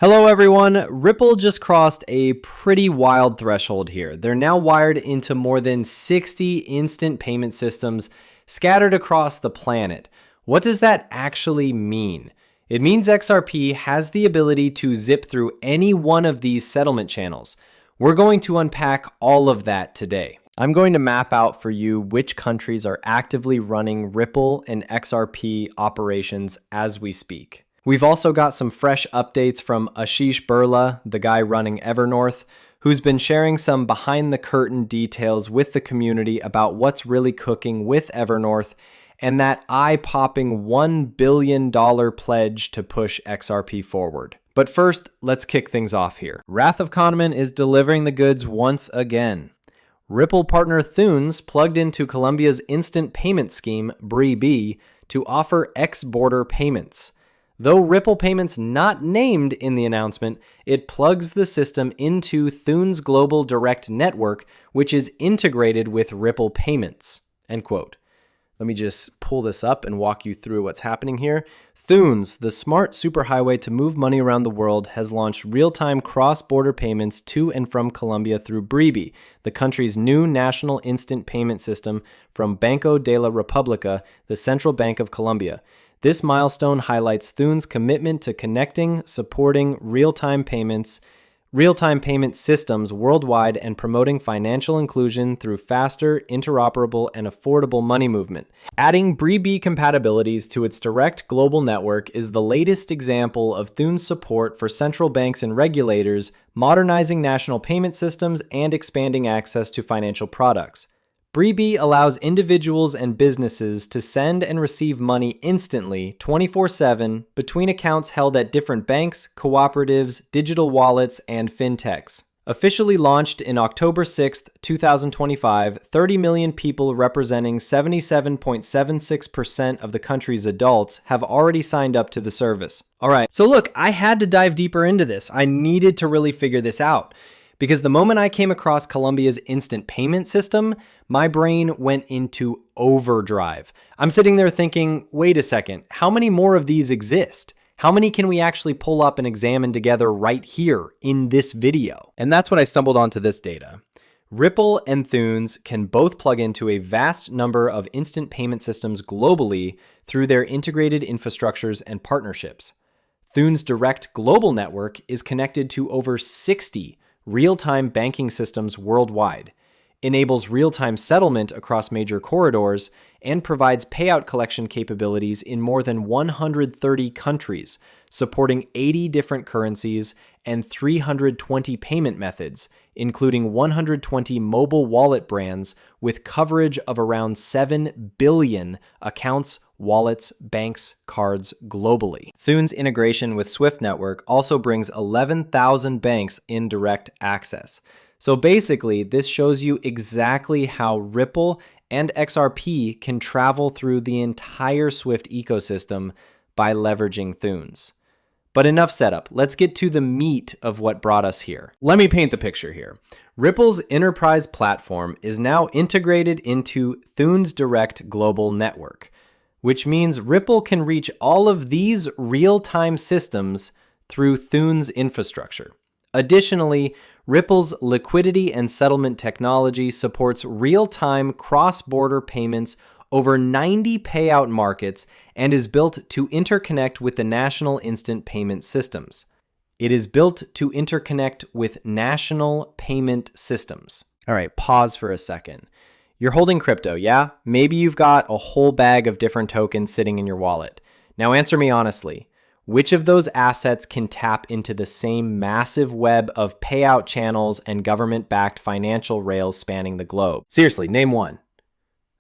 Hello everyone, Ripple just crossed a pretty wild threshold here. They're now wired into more than 60 instant payment systems scattered across the planet. What does that actually mean? It means XRP has the ability to zip through any one of these settlement channels. We're going to unpack all of that today. I'm going to map out for you which countries are actively running Ripple and XRP operations as we speak. We've also got some fresh updates from Ashish Burla, the guy running Evernorth, who's been sharing some behind-the-curtain details with the community about what's really cooking with Evernorth and that eye-popping $1 billion pledge to push XRP forward. But first, let's kick things off here. Wrath of Kahneman is delivering the goods once again. Ripple partner Thunes plugged into Colombia's instant payment scheme, BRIB, to offer ex-border payments. Though Ripple Payments not named in the announcement, it plugs the system into Thunes' global direct network, which is integrated with Ripple Payments. End quote. Let me just pull this up and walk you through what's happening here. Thunes, the smart superhighway to move money around the world, has launched real-time cross-border payments to and from Colombia through BRIB, the country's new national instant payment system from Banco de la República, the Central Bank of Colombia. This milestone highlights Thunes' commitment to connecting, supporting real-time payment systems worldwide and promoting financial inclusion through faster, interoperable, and affordable money movement. Adding BRIB compatibilities to its direct global network is the latest example of Thunes' support for central banks and regulators, modernizing national payment systems and expanding access to financial products. BRIB allows individuals and businesses to send and receive money instantly, 24/7, between accounts held at different banks, cooperatives, digital wallets, and fintechs. Officially launched in October 6, 2025, 30 million people representing 77.76% of the country's adults have already signed up to the service. All right, so look, I had to dive deeper into this. I needed to really figure this out. Because the moment I came across Colombia's instant payment system, my brain went into overdrive. I'm sitting there thinking, wait a second, how many more of these exist? How many can we actually pull up and examine together right here in this video? And that's when I stumbled onto this data. Ripple and Thunes can both plug into a vast number of instant payment systems globally through their integrated infrastructures and partnerships. Thunes' direct global network is connected to over 60 real-time banking systems worldwide, enables real-time settlement across major corridors, and provides payout collection capabilities in more than 130 countries, supporting 80 different currencies and 320 payment methods, including 120 mobile wallet brands with coverage of around 7 billion accounts, wallets, banks, cards globally. Thunes' integration with Swift Network also brings 11,000 banks in direct access. So basically, this shows you exactly how Ripple and XRP can travel through the entire Swift ecosystem by leveraging Thunes. But enough setup. Let's get to the meat of what brought us here. Let me paint the picture here. Ripple's enterprise platform is now integrated into Thunes' direct global network, which means Ripple can reach all of these real-time systems through Thunes' infrastructure. Additionally, Ripple's liquidity and settlement technology supports real-time cross-border payments over 90 payout markets and is built to interconnect with the national instant payment systems. It is built to interconnect with national payment systems. All right, pause for a second. You're holding crypto, yeah? Maybe you've got a whole bag of different tokens sitting in your wallet. Now answer me honestly. Which of those assets can tap into the same massive web of payout channels and government-backed financial rails spanning the globe? Seriously, name one.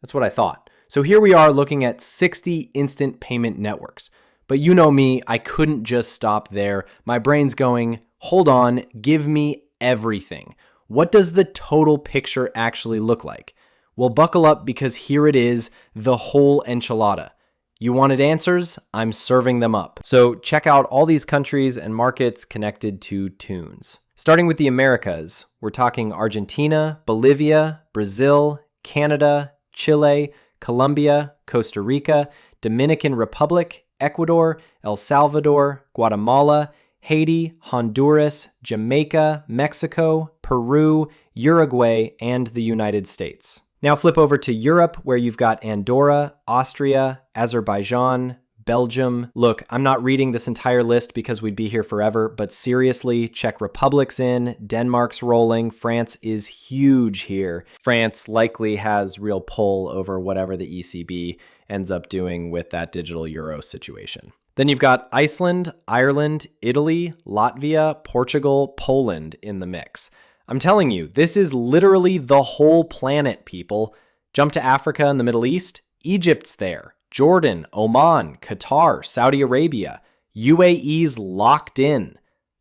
That's what I thought. So here we are looking at 60 instant payment networks. But you know me, I couldn't just stop there. My brain's going, hold on, give me everything. What does the total picture actually look like? Well, buckle up because here it is, the whole enchilada. You wanted answers? I'm serving them up. So check out all these countries and markets connected to Thunes. Starting with the Americas, we're talking Argentina, Bolivia, Brazil, Canada, Chile, Colombia, Costa Rica, Dominican Republic, Ecuador, El Salvador, Guatemala, Haiti, Honduras, Jamaica, Mexico, Peru, Uruguay, and the United States. Now flip over to Europe, where you've got Andorra, Austria, Azerbaijan, Belgium. Look, I'm not reading this entire list because we'd be here forever, but seriously, Czech Republic's in, Denmark's rolling, France is huge here. France likely has real pull over whatever the ECB ends up doing with that digital euro situation. Then you've got Iceland, Ireland, Italy, Latvia, Portugal, Poland in the mix. I'm telling you, this is literally the whole planet, people. Jump to Africa and the Middle East, Egypt's there. Jordan, Oman, Qatar, Saudi Arabia, UAE's locked in.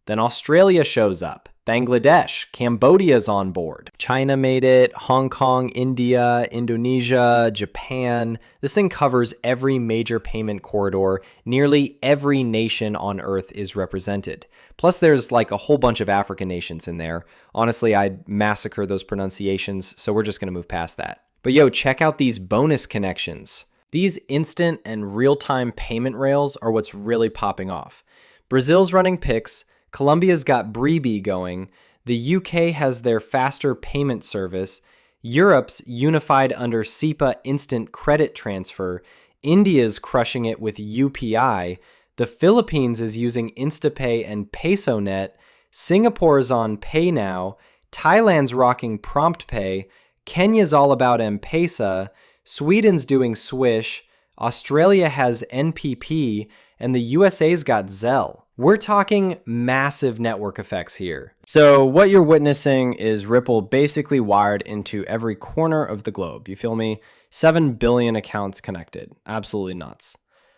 Then Australia shows up, Bangladesh, Cambodia's on board. China made it, Hong Kong, India, Indonesia, Japan. This thing covers every major payment corridor. Nearly every nation on Earth is represented. Plus there's like a whole bunch of African nations in there. Honestly, I'd massacre those pronunciations, so we're just gonna move past that. But yo, check out these bonus connections. These instant and real-time payment rails are what's really popping off. Brazil's running Pix, Colombia's got Breeby going, the UK has their faster payment service, Europe's unified under SEPA instant credit transfer, India's crushing it with UPI, the Philippines is using InstaPay and PesoNet, Singapore's on PayNow, Thailand's rocking PromptPay, Kenya's all about M-Pesa, Sweden's doing Swish, Australia has NPP, and the USA's got Zelle. We're talking massive network effects here. So what you're witnessing is Ripple basically wired into every corner of the globe. You feel me? 7 billion accounts connected. Absolutely nuts.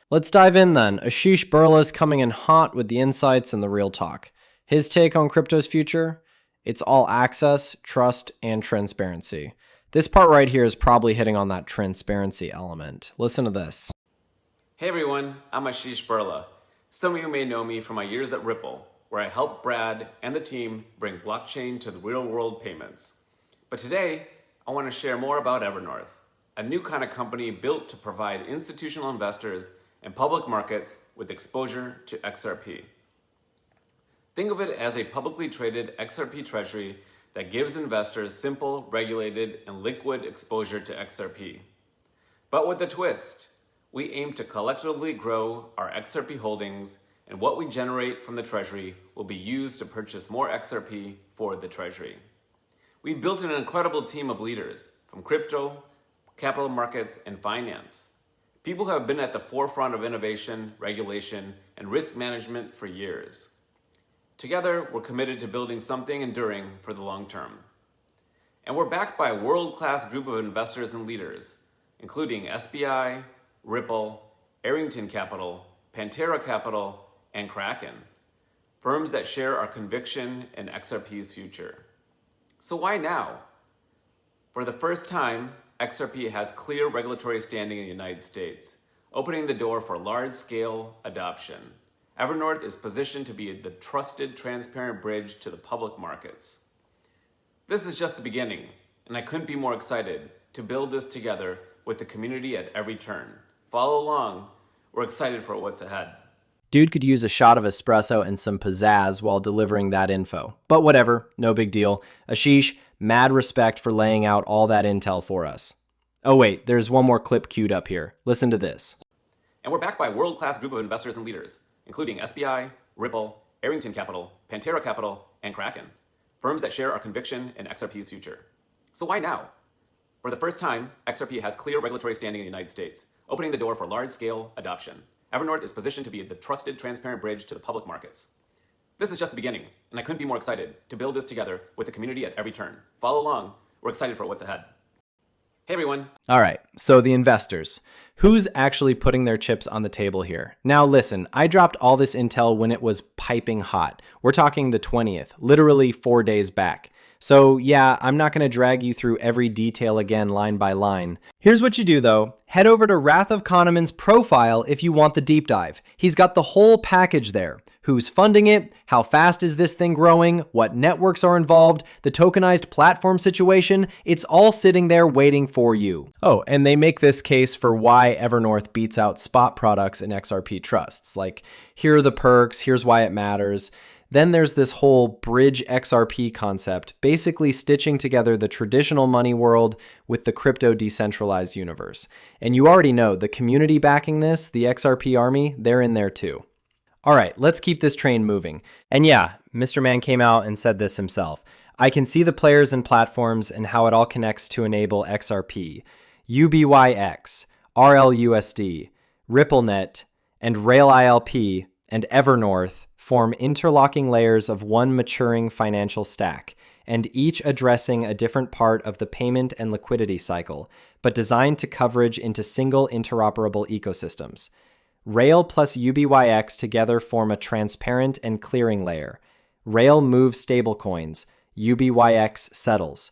Let's dive in then. Ashish Burla's coming in hot with the insights and the real talk. His take on crypto's future? It's all access, trust, and transparency. This part right here is probably hitting on that transparency element. Listen to this. Hey everyone, I'm Ashish Burla. Some of you may know me from my years at Ripple, where I helped Brad and the team bring blockchain to the real-world payments. But today, I want to share more about Evernorth, a new kind of company built to provide institutional investors and public markets with exposure to XRP. Think of it as a publicly traded XRP treasury that gives investors simple, regulated, and liquid exposure to XRP. But with a twist, we aim to collectively grow our XRP holdings, and what we generate from the treasury will be used to purchase more XRP for the treasury. We've built an incredible team of leaders from crypto, capital markets, and finance. People who have been at the forefront of innovation, regulation, and risk management for years. Together, we're committed to building something enduring for the long term. And we're backed by a world-class group of investors and leaders, including SBI, Ripple, Arrington Capital, Pantera Capital, and Kraken, firms that share our conviction in XRP's future. So why now? For the first time, XRP has clear regulatory standing in the United States, opening the door for large-scale adoption. Evernorth is positioned to be the trusted, transparent bridge to the public markets. This is just the beginning, and I couldn't be more excited to build this together with the community at every turn. Follow along. We're excited for what's ahead. Dude could use a shot of espresso and some pizzazz while delivering that info. But whatever, no big deal. Ashish, mad respect for laying out all that intel for us. Oh wait, there's one more clip queued up here. Listen to this. And we're backed by a world-class group of investors and leaders, including SBI, Ripple, Arrington Capital, Pantera Capital, and Kraken, firms that share our conviction in XRP's future. So why now? For the first time, XRP has clear regulatory standing in the United States, opening the door for large-scale adoption. Evernorth is positioned to be the trusted, transparent bridge to the public markets. This is just the beginning, and I couldn't be more excited to build this together with the community at every turn. Follow along. We're excited for what's ahead. Hey everyone. All right, so the investors. Who's actually putting their chips on the table here? Now listen, I dropped all this intel when it was piping hot. We're talking the 20th, literally 4 days back. So yeah, I'm not going to drag you through every detail again line by line. Here's what you do though. Head over to Wrath of Kahneman's profile if you want the deep dive. He's got the whole package there. Who's funding it? How fast is this thing growing? What networks are involved? The tokenized platform situation? It's all sitting there waiting for you. Oh, and they make this case for why Evernorth beats out spot products in XRP trusts. Like, here are the perks, here's why it matters. Then there's this whole bridge XRP concept, basically stitching together the traditional money world with the crypto decentralized universe. And you already know the community backing this, the XRP army, they're in there too. All right, let's keep this train moving. And yeah, Mr. Man came out and said this himself. I can see the players and platforms and how it all connects to enable XRP, UBYX, RLUSD, RippleNet, and RailILP and Evernorth form interlocking layers of one maturing financial stack, and each addressing a different part of the payment and liquidity cycle, but designed to coverage into single interoperable ecosystems. Rail plus UBYX together form a transparent and clearing layer. Rail moves stablecoins. UBYX settles.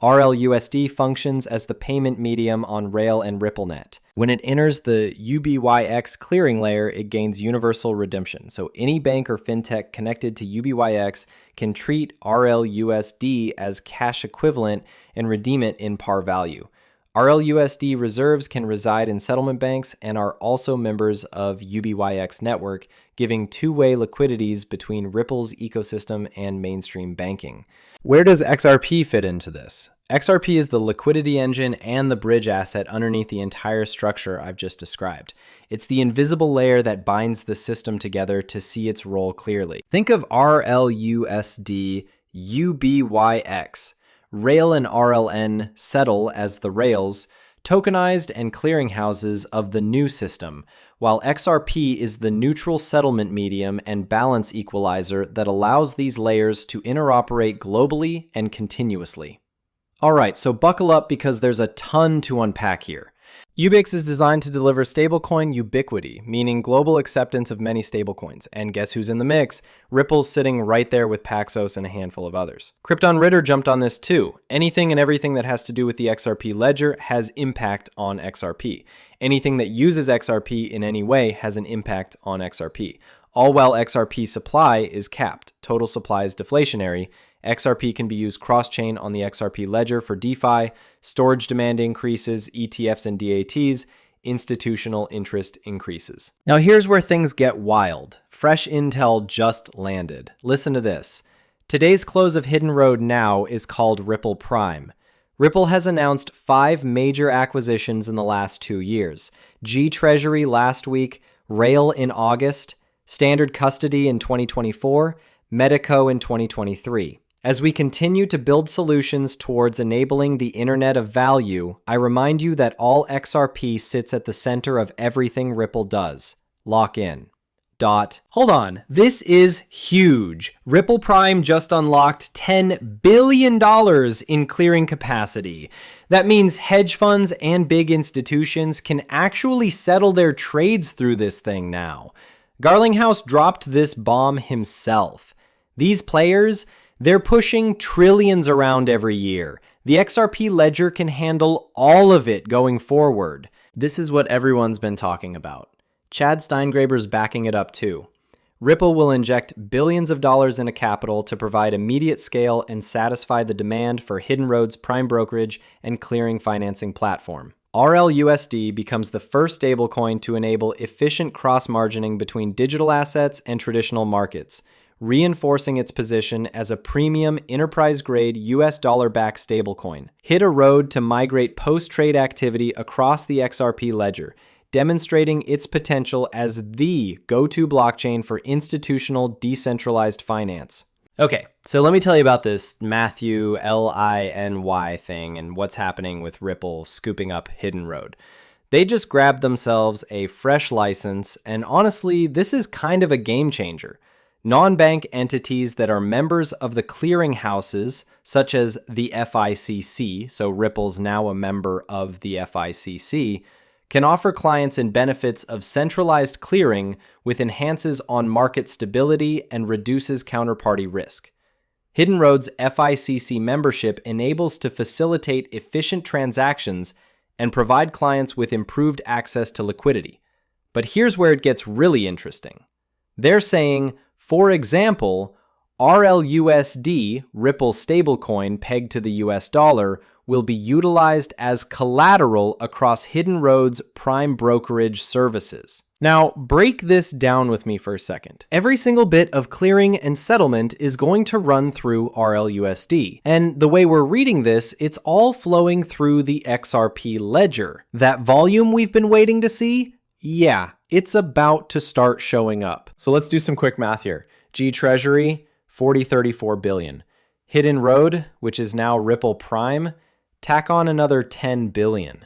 RLUSD functions as the payment medium on Rail and RippleNet. When it enters the UBYX clearing layer, it gains universal redemption. So any bank or fintech connected to UBYX can treat RLUSD as cash equivalent and redeem it in par value. RLUSD reserves can reside in settlement banks and are also members of UBYX network, giving two-way liquidities between Ripple's ecosystem and mainstream banking. Where does XRP fit into this? XRP is the liquidity engine and the bridge asset underneath the entire structure I've just described. It's the invisible layer that binds the system together to see its role clearly. Think of RLUSD, UBYX. Rail and RLN settle as the rails, tokenized and clearinghouses of the new system, while XRP is the neutral settlement medium and balance equalizer that allows these layers to interoperate globally and continuously. All right, so buckle up because there's a ton to unpack here. UBIX is designed to deliver stablecoin ubiquity, meaning global acceptance of many stablecoins. And guess who's in the mix? Ripple's sitting right there with Paxos and a handful of others. Krypton Ritter jumped on this too. Anything and everything that has to do with the XRP ledger has impact on XRP. Anything that uses XRP in any way has an impact on XRP. All while XRP supply is capped. Total supply is deflationary. XRP can be used cross-chain on the XRP ledger for DeFi, storage demand increases, ETFs and DATs, institutional interest increases. Now here's where things get wild. Fresh intel just landed. Listen to this. Today's close of Hidden Road now is called Ripple Prime. Ripple has announced 5 major acquisitions in the last 2 years. G Treasury last week, Rail in August, Standard Custody in 2024, Medico in 2023. As we continue to build solutions towards enabling the Internet of Value, I remind you that all XRP sits at the center of everything Ripple does. Lock in. Hold on, this is huge. Ripple Prime just unlocked $10 billion in clearing capacity. That means hedge funds and big institutions can actually settle their trades through this thing now. Garlinghouse dropped this bomb himself. These players, they're pushing trillions around every year. The XRP ledger can handle all of it going forward. This is what everyone's been talking about. Chad Steingraber's backing it up too. Ripple will inject billions of dollars into capital to provide immediate scale and satisfy the demand for Hidden Road's prime brokerage and clearing financing platform. RLUSD becomes the first stablecoin to enable efficient cross-margining between digital assets and traditional markets, reinforcing its position as a premium enterprise-grade US dollar-backed stablecoin. Hit a road to migrate post-trade activity across the XRP ledger, demonstrating its potential as the go-to blockchain for institutional decentralized finance. Okay, so let me tell you about this Matthew Liny thing and what's happening with Ripple scooping up Hidden Road. They just grabbed themselves a fresh license, and honestly, this is kind of a game changer. Non-bank entities that are members of the clearing houses, such as the FICC, so Ripple's now a member of the FICC, can offer clients and benefits of centralized clearing with enhances on market stability and reduces counterparty risk. Hidden Road's FICC membership enables to facilitate efficient transactions and provide clients with improved access to liquidity. But here's where it gets really interesting. They're saying, for example, RLUSD, Ripple stablecoin pegged to the US dollar, will be utilized as collateral across Hidden Road's prime brokerage services. Now, break this down with me for a second. Every single bit of clearing and settlement is going to run through RLUSD. And the way we're reading this, it's all flowing through the XRP ledger. That volume we've been waiting to see? Yeah, it's about to start showing up. So let's do some quick math here. G Treasury, 34 billion. Hidden Road, which is now Ripple Prime, tack on another 10 billion.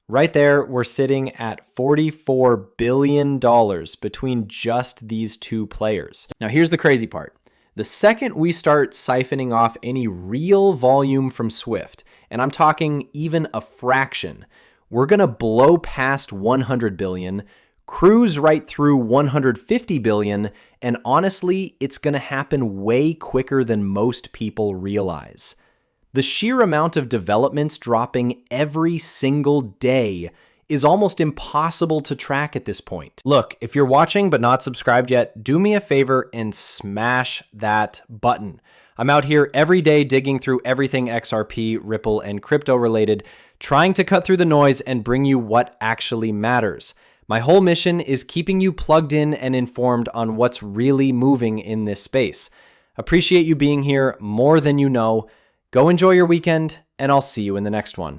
Right there, we're sitting at $44 billion between just these two players. Now, here's the crazy part. The second we start siphoning off any real volume from Swift, and I'm talking even a fraction, we're going to blow past 100 billion, cruise right through 150 billion, and honestly, it's going to happen way quicker than most people realize. The sheer amount of developments dropping every single day is almost impossible to track at this point. Look, if you're watching but not subscribed yet, do me a favor and smash that button. I'm out here every day digging through everything XRP, Ripple, and crypto related, trying to cut through the noise and bring you what actually matters. My whole mission is keeping you plugged in and informed on what's really moving in this space. Appreciate you being here more than you know. Go enjoy your weekend, and I'll see you in the next one.